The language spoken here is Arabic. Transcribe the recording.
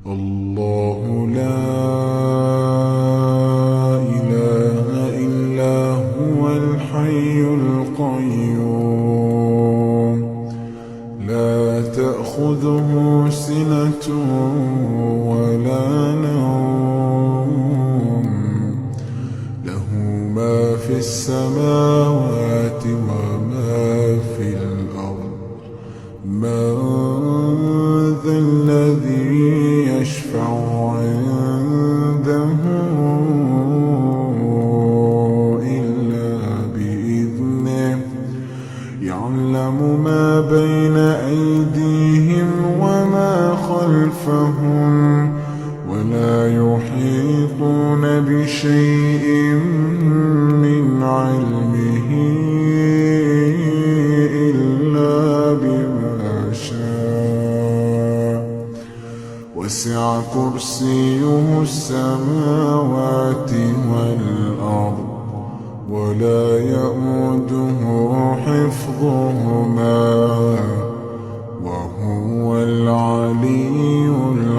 الله لا إله إلا هو الحي القيوم لا تأخذه سنة ولا نوم له ما في السماوات وما في الأرض من ذا الذي يشفع عنده إلا بإذنه يعلم ما بين أيديهم وما خلفهم ولا يحيطون بشيء من علمه إلا بما شاء وسع كرسيه السماوات والأرض ولا يئوده حفظهما وهو العلي العظيم.